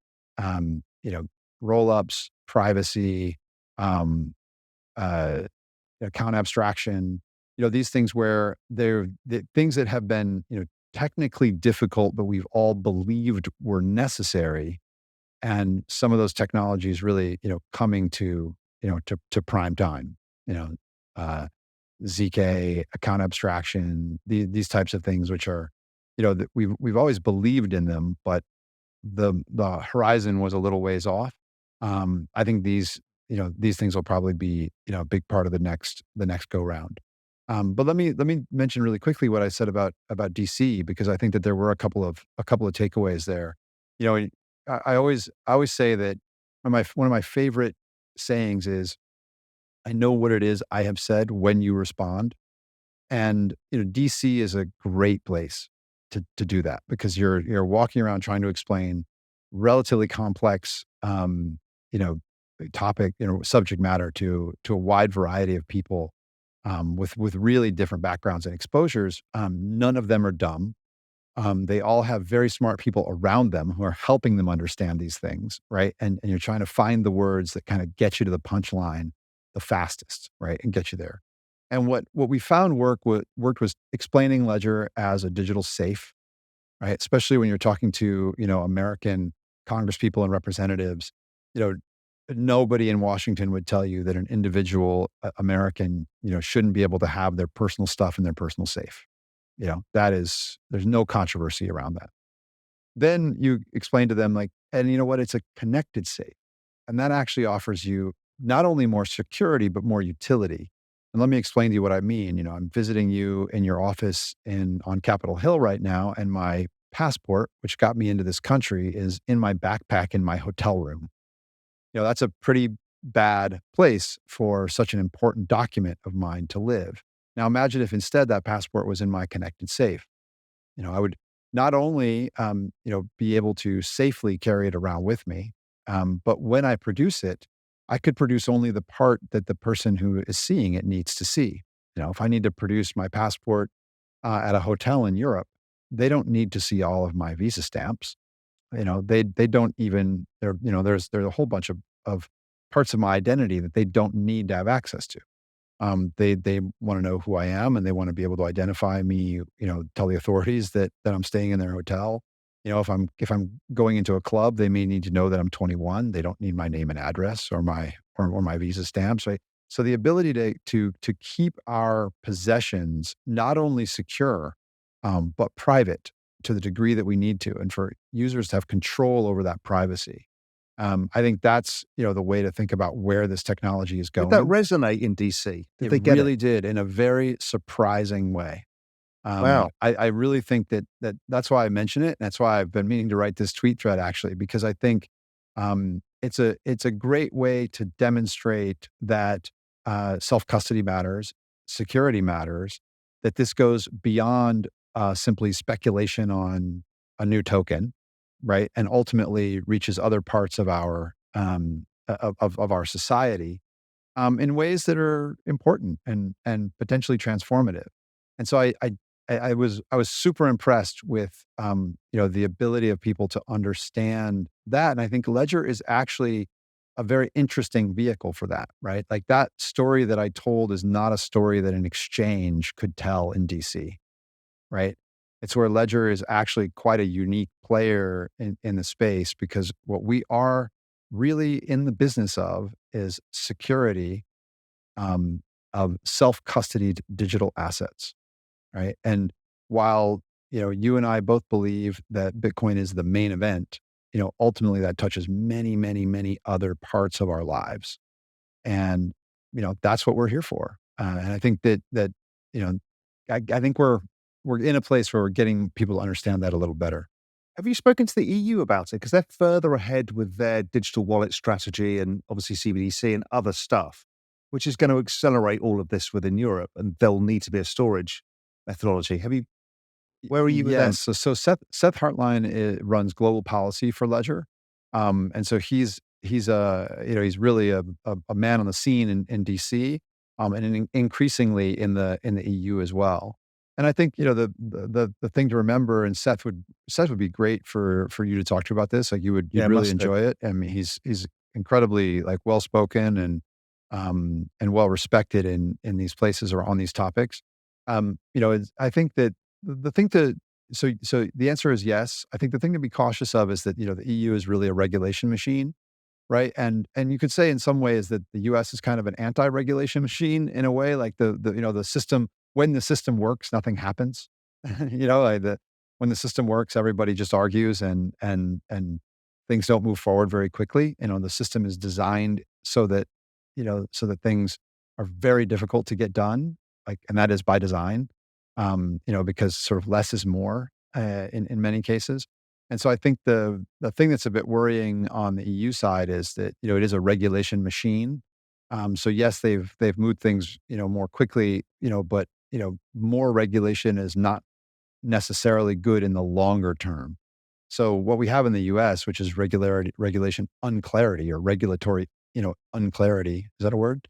roll-ups, privacy, account abstraction, these things where they're the things that have been, technically difficult, but we've all believed were necessary. And some of those technologies really, coming to prime time, uh, ZK, account abstraction, these types of things, which are, that we've always believed in them, but the horizon was a little ways off. I think these things will probably be, a big part of the next go round. But let me mention really quickly what I said about DC, because I think that there were a couple of takeaways there. I always say that one of my favorite sayings is, I know what it is I have said when you respond. And, DC is a great place to do that, because you're walking around trying to explain relatively complex, topic, subject matter to a wide variety of people, with really different backgrounds and exposures. None of them are dumb. They all have very smart people around them who are helping them understand these things, right? And you're trying to find the words that kind of get you to the punchline the fastest, right? And get you there. And what we found worked was explaining Ledger as a digital safe, right? Especially when you're talking to, American congresspeople and representatives. Nobody in Washington would tell you that an individual American, shouldn't be able to have their personal stuff in their personal safe. There's no controversy around that. Then you explain to them, like, and you know what, it's a connected safe. And that actually offers you not only more security, but more utility. And let me explain to you what I mean. I'm visiting you in your office on Capitol Hill right now, and my passport, which got me into this country, is in my backpack in my hotel room. That's a pretty bad place for such an important document of mine to live. Now imagine if instead that passport was in my connected safe. I would not only, be able to safely carry it around with me, but when I produce it, I could produce only the part that the person who is seeing it needs to see. If I need to produce my passport at a hotel in Europe, they don't need to see all of my Visa stamps. They don't even, there's a whole bunch of parts of my identity that they don't need to have access to. They want to know who I am, and they want to be able to identify me, tell the authorities that I'm staying in their hotel. If I'm going into a club, they may need to know that I'm 21. They don't need my name and address or my Visa stamps, right? So the ability to keep our possessions not only secure, but private to the degree that we need to, and for users to have control over that privacy. I think that's the way to think about where this technology is going. Did that resonate in DC? Did they It get really it? did, in a very surprising way. Wow. I really think that's why I mention it. And that's why I've been meaning to write this tweet thread, actually, because I think it's a great way to demonstrate that self-custody matters, security matters, that this goes beyond simply speculation on a new token, right? And ultimately reaches other parts of our of our society in ways that are important and potentially transformative. And so I was super impressed with the ability of people to understand that. And I think Ledger is actually a very interesting vehicle for that, right? Like, that story that I told is not a story that an exchange could tell in DC, right? It's where Ledger is actually quite a unique player in the space, because what we are really in the business of is security of self-custodied digital assets, right? And while you and I both believe that Bitcoin is the main event, ultimately that touches many, many, many other parts of our lives, and that's what we're here for. And I think that I think we're in a place where we're getting people to understand that a little better. Have you spoken to the EU about it? Because they're further ahead with their digital wallet strategy and obviously CBDC and other stuff, which is going to accelerate all of this within Europe, and there'll need to be a storage methodology. Where are you with them? Yes. So Seth Hartline runs global policy for Ledger, and so he's he's really a man on the scene in DC, and increasingly in the EU as well. And I think the thing to remember, and Seth would be great for you to talk to about this. Like, you'd really must do. enjoy it. I mean, he's incredibly, like, well spoken and well respected in these places or on these topics. I think that the thing to so the answer is yes. I think the thing to be cautious of is that the EU is really a regulation machine, right? And you could say in some ways that the US is kind of an anti-regulation machine in a way. Like, the system, when the system works, nothing happens. When the system works, everybody just argues and things don't move forward very quickly. The system is designed so that things are very difficult to get done, and that is by design. Because sort of less is more in many cases. And so I think the thing that's a bit worrying on the EU side is that it is a regulation machine. So yes, they've moved things more quickly, but more regulation is not necessarily good in the longer term. So what we have in the US, which is regulation unclarity, or regulatory unclarity, is that a word?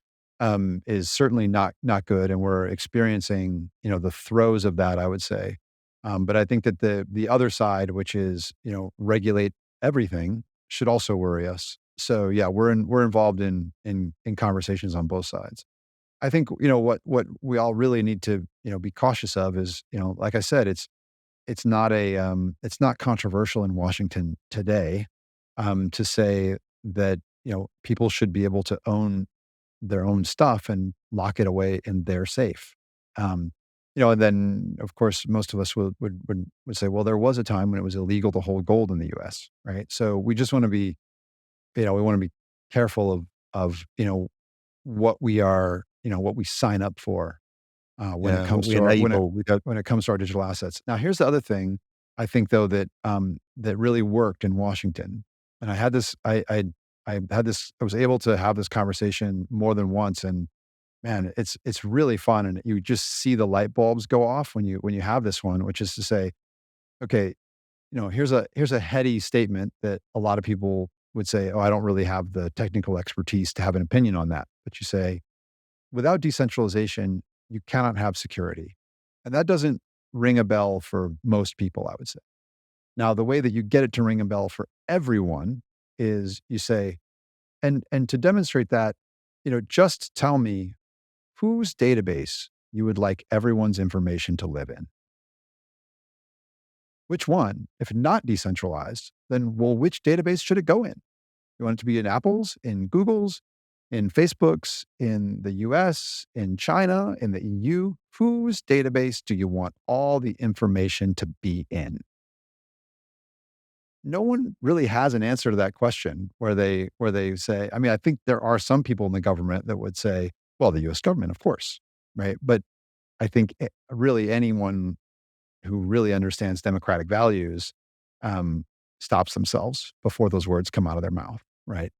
Is certainly not good, and we're experiencing the throes of that, I would say. But I think that the other side, which is regulate everything, should also worry us. So yeah, we're involved in conversations on both sides. I think what we all really need to be cautious of is, like I said, it's not controversial in Washington today to say that people should be able to own their own stuff and lock it away in their safe. And then of course most of us would say, well, there was a time when it was illegal to hold gold in the US, right? So we just want to be, we want to be careful of what we are, what we sign up for when it comes to when it comes to our digital assets. Now, here's the other thing I think, though, that that really worked in Washington. And I had this, I was able to have this conversation more than once, and man, it's really fun, and you just see the light bulbs go off when you have this one, which is to say, okay, here's a heady statement that a lot of people would say, oh, I don't really have the technical expertise to have an opinion on that. But you say, without decentralization, you cannot have security. And that doesn't ring a bell for most people, I would say. Now, the way that you get it to ring a bell for everyone is you say, and to demonstrate that, just tell me whose database you would like everyone's information to live in. Which one? If not decentralized, then, well, which database should it go in? You want it to be in Apple's, in Google's, in Facebook's, in the US, in China, in the EU? Whose database do you want all the information to be in? No one really has an answer to that question where they say, I mean, I think there are some people in the government that would say, well, the US government, of course, right? But I think really anyone who really understands democratic values stops themselves before those words come out of their mouth, right?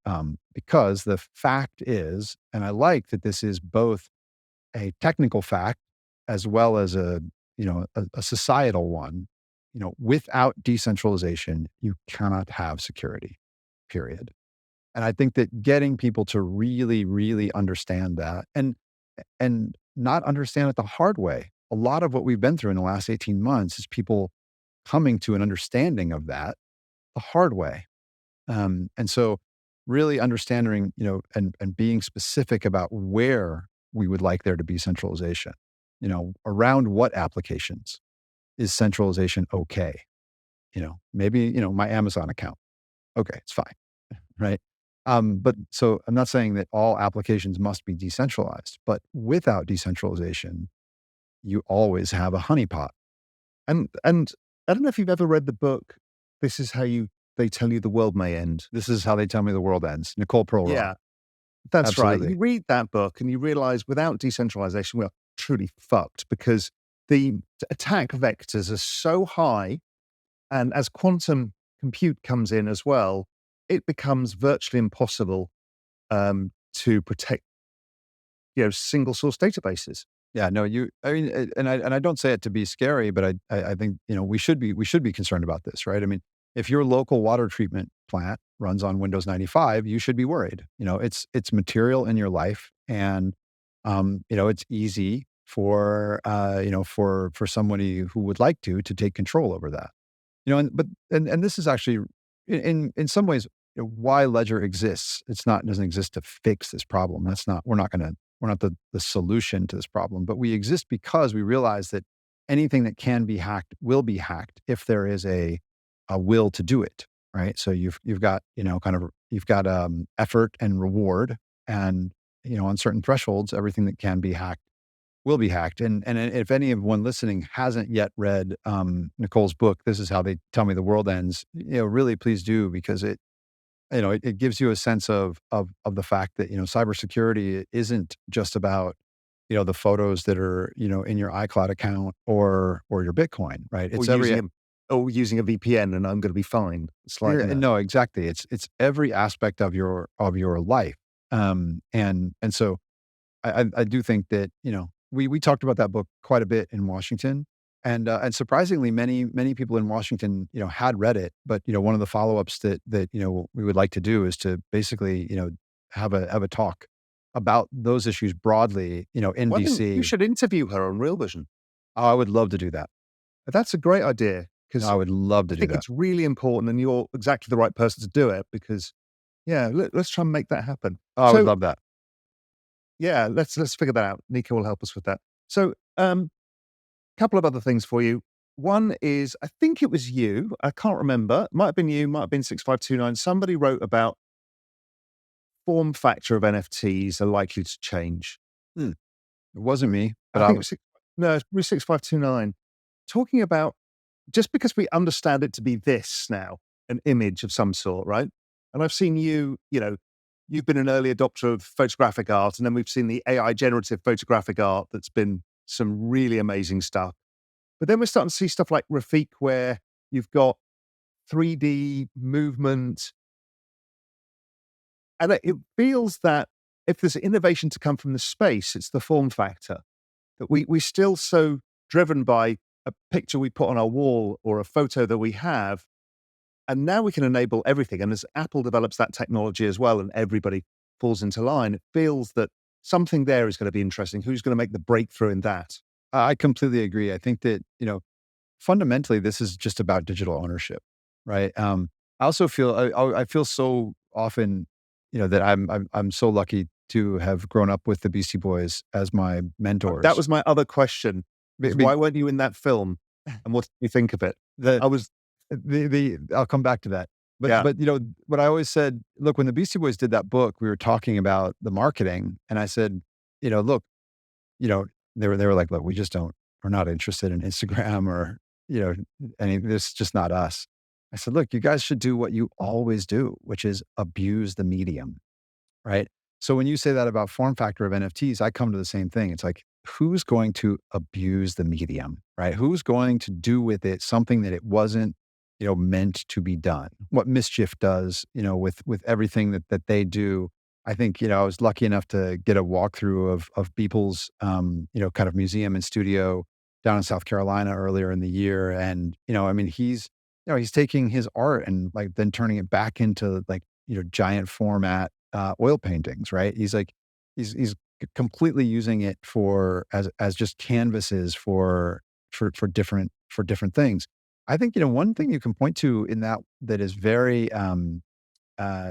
Because the fact is, and I like that this is both a technical fact as well as a societal one. Without decentralization, you cannot have security, period. And I think that getting people to really, really understand that and not understand it the hard way. A lot of what we've been through in the last 18 months is people coming to an understanding of that the hard way. And so really understanding, and being specific about where we would like there to be centralization, around what applications is centralization okay? Maybe, my Amazon account. Okay, it's fine, right? But so I'm not saying that all applications must be decentralized, but without decentralization, you always have a honeypot. And I don't know if you've ever read the book, This Is How They Tell You the World May End. This Is How They Tell Me the World Ends. Nicole Pearl Rowe. Yeah, that's Absolutely. right. You read that book and you realize without decentralization, we are truly fucked because the attack vectors are so high. And as quantum compute comes in as well, it becomes virtually impossible to protect, single source databases. Yeah, no, and I don't say it to be scary, but I think, we should be concerned about this, right? I mean, if your local water treatment plant runs on Windows 95, you should be worried. It's material in your life, and it's easy for somebody who would like to take control over that. And this is actually in some ways why Ledger exists. Doesn't exist to fix this problem. We're not the solution to this problem, but we exist because we realize that anything that can be hacked will be hacked if there is a will to do it, right? So you've got, effort and reward, and, on certain thresholds, everything that can be hacked will be hacked. And if anyone listening hasn't yet read Nicole's book, This Is How They Tell Me the World Ends, really please do, because it gives you a sense of the fact that, cybersecurity isn't just about, the photos that are, in your iCloud account or your Bitcoin, right? It's using a VPN and I'm going to be fine. It's like no, exactly. It's every aspect of your life. And so I do think that, we talked about that book quite a bit in Washington, and surprisingly, many people in Washington, had read it. But one of the follow-ups that we would like to do is to basically, have a talk about those issues broadly, in DC. You should interview her on Real Vision. Oh, I would love to do that. That's a great idea, because I would love to do that. I think it's really important, and you're exactly the right person to do it, because, let's try and make that happen. Oh, I would love that. Yeah, let's figure that out. Nico will help us with that. So, couple of other things for you. One is, I think it was you. I can't remember. Might have been you. Might have been 6529. Somebody wrote about form factor of NFTs are likely to change. It wasn't me, but I think it was 6529. Talking about just because we understand it to be this now, an image of some sort, right? And I've seen you've been an early adopter of photographic art, and then we've seen the AI generative photographic art that's been some really amazing stuff. But then we're starting to see stuff like Rafik, where you've got 3D movement. And it feels that if there's innovation to come from the space, it's the form factor. That we're still so driven by a picture we put on our wall or a photo that we have. And now we can enable everything. And as Apple develops that technology as well, and everybody falls into line, it feels that something there is going to be interesting. Who's going to make the breakthrough in that? I completely agree. I think that, fundamentally, this is just about digital ownership, right? I also feel I feel so often, that I'm so lucky to have grown up with the Beastie Boys as my mentors. That was my other question. Be- Why weren't you in that film? And what did you think of it? the I was, I'll come back to that. But Yeah. but what I always said, look, when the Beastie Boys did that book, we were talking about the marketing, and I said, look, they were like, look, we're not interested in Instagram or any. This is just not us. I said, look, you guys should do what you always do, which is abuse the medium, right? So when you say that about form factor of NFTs, I come to the same thing. It's like, who's going to abuse the medium, right? Who's going to do with it something that it wasn't, meant to be done? What Mischief does, with everything that they do. I think, I was lucky enough to get a walkthrough of Beeple's, kind of museum and studio down in South Carolina earlier in the year. And, I mean, he's taking his art and like then turning it back into like, giant format oil paintings, right? He's like, he's completely using it as just canvases for different things. I think, one thing you can point to in that is very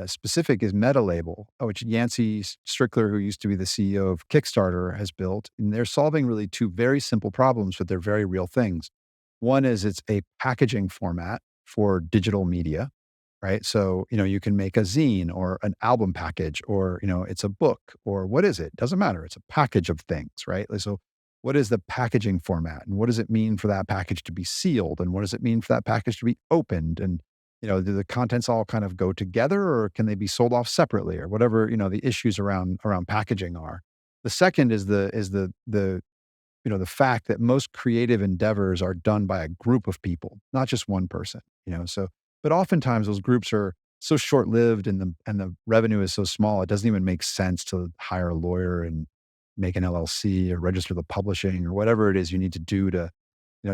specific is Meta Label, which Yancey Strickler, who used to be the CEO of Kickstarter, has built. And they're solving really two very simple problems, but they're very real things. One is it's a packaging format for digital media, right? So, you can make a zine or an album package, or, it's a book, or what is it? Doesn't matter. It's a package of things, right? So what is the packaging format, and what does it mean for that package to be sealed? And what does it mean for that package to be opened? And, do the contents all kind of go together, or can they be sold off separately, or whatever, the issues around packaging are. The second is the fact that most creative endeavors are done by a group of people, not just one person, but oftentimes those groups are so short-lived and the revenue is so small, it doesn't even make sense to hire a lawyer and make an LLC or register the publishing or whatever it is you need to do to,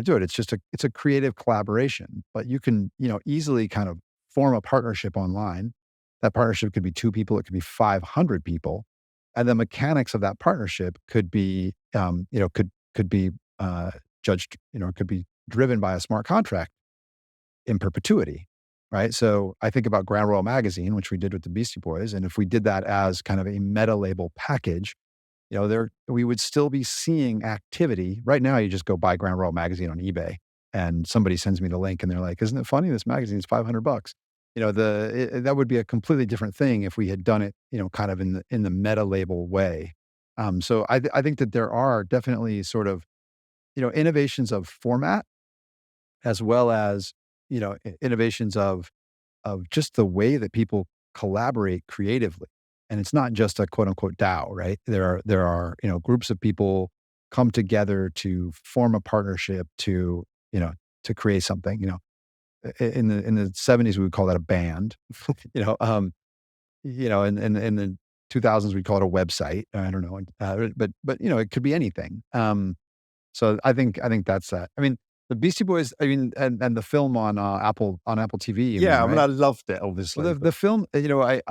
do it. It's a creative collaboration, but you can, easily kind of form a partnership online. That partnership could be 2 people, it could be 500 people. And the mechanics of that partnership could be, could be judged, could be driven by a smart contract in perpetuity, right? So I think about Grand Royal Magazine, which we did with the Beastie Boys. And if we did that as kind of a meta label package, we would still be seeing activity. Right now, you just go buy Grand Royal Magazine on eBay and somebody sends me the link and they're like, isn't it funny? This magazine's $500. That would be a completely different thing if we had done it, kind of in the meta label way. So I think that there are definitely sort of, innovations of format, as well as, innovations of just the way that people collaborate creatively. And it's not just a quote unquote DAO, right? There are, groups of people come together to form a partnership to create something, in the 70s, we would call that a band, in the 2000s, we'd call it a website. I don't know. But it could be anything. So I think that's that. I mean, the Beastie Boys, and the film on Apple TV. Yeah, right? I loved it, obviously. Well, the film, I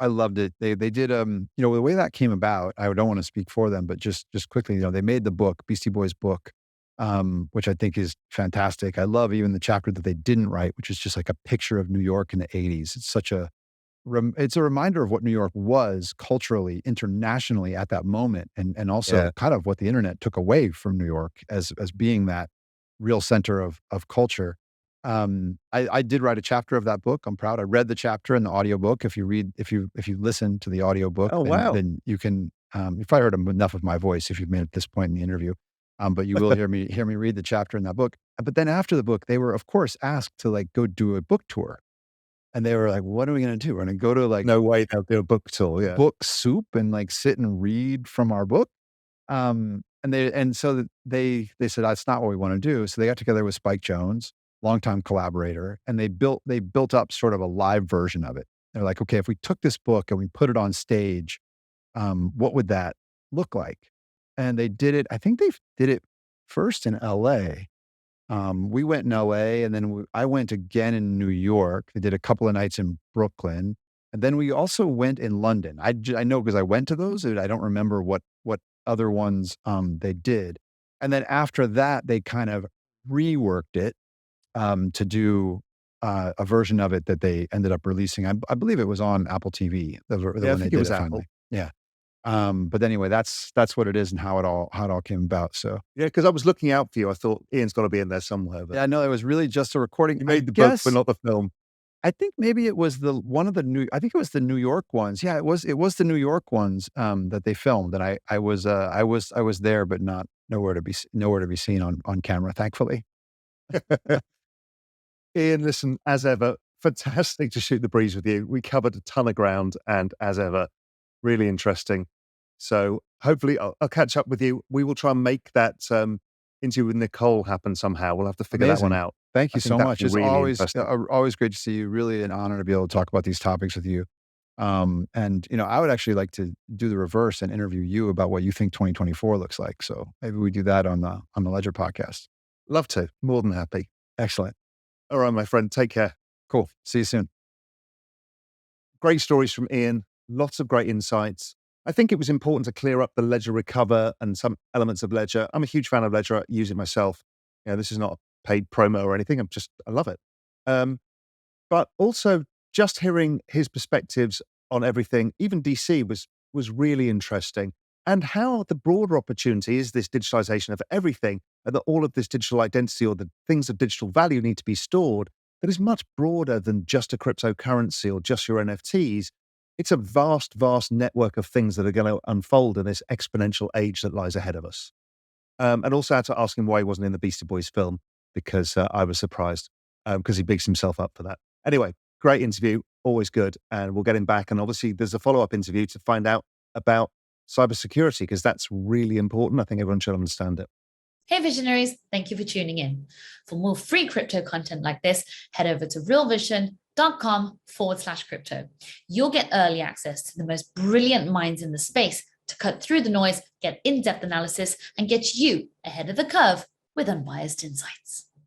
loved it. They did, the way that came about, I don't want to speak for them, but just quickly, they made the book, Beastie Boys book, which I think is fantastic. I love even the chapter that they didn't write, which is just like a picture of New York in the 80s. It's a reminder of what New York was culturally, internationally at that moment. And also kind of what the internet took away from New York as being that real center of culture. I did write a chapter of that book. I'm proud. I read the chapter in the audiobook. If you listen to the audiobook, then you can, you've probably heard enough of my voice if you've made it this point in the interview. But you will hear me read the chapter in that book. But then after the book, they were of course asked to like go do a book tour. And they were like, what are we going to do? We're going to go to like, no way they'll do a book tour. Yeah. Book soup and like sit and read from our book. So they said, that's not what we want to do. So they got together with Spike Jonze, longtime collaborator, and they built up sort of a live version of it. They're like, okay, if we took this book and we put it on stage, what would that look like? And they did it. I think they did it first in LA. We went in LA, and then I went again in New York. They did a couple of nights in Brooklyn. And then we also went in London. I know because I went to those, and I don't remember what other ones they did. And then after that, they kind of reworked it to do a version of it that they ended up releasing. I believe it was on Apple TV. The Yeah, I one they think it did was it Apple. finally. Yeah. But anyway, that's what it is and how it all came about. So Yeah, because I was looking out for you. I thought Ian's got to be in there somewhere. But yeah, no, it was really just a recording. you made the book, but not the film. I think maybe it was I think it was the New York ones. Yeah, it was the New York ones that they filmed, and I was there, but nowhere to be seen on camera, thankfully. Ian, listen, as ever, fantastic to shoot the breeze with you. We covered a ton of ground, and as ever, really interesting. So hopefully I'll catch up with you. We will try and make that interview with Nicole happen somehow. We'll have to figure that one out. Thank you so much. It's really always great to see you. Really an honor to be able to talk about these topics with you. And I would actually like to do the reverse and interview you about what you think 2024 looks like. So maybe we do that on the Ledger podcast. Love to. More than happy. Excellent. All right, my friend. Take care. Cool. See you soon. Great stories from Ian. Lots of great insights. I think it was important to clear up the Ledger Recover and some elements of Ledger. I'm a huge fan of Ledger. I use it myself. This is not a paid promo or anything. I love it. But also just hearing his perspectives on everything, even DC was really interesting. And how the broader opportunity is this digitalization of everything, and that all of this digital identity or the things of digital value need to be stored, that is much broader than just a cryptocurrency or just your NFTs. It's a vast, vast network of things that are going to unfold in this exponential age that lies ahead of us. And also had to ask him why he wasn't in the Beastie Boys film, because I was surprised, because he bigs himself up for that. Anyway, great interview, always good. And we'll get him back. And obviously there's a follow-up interview to find out about cybersecurity, because that's really important. I think everyone should understand it. Hey visionaries, thank you for tuning in. For more free crypto content like this, head over to realvision.com/crypto. You'll get early access to the most brilliant minds in the space to cut through the noise, get in-depth analysis, and get you ahead of the curve with unbiased insights.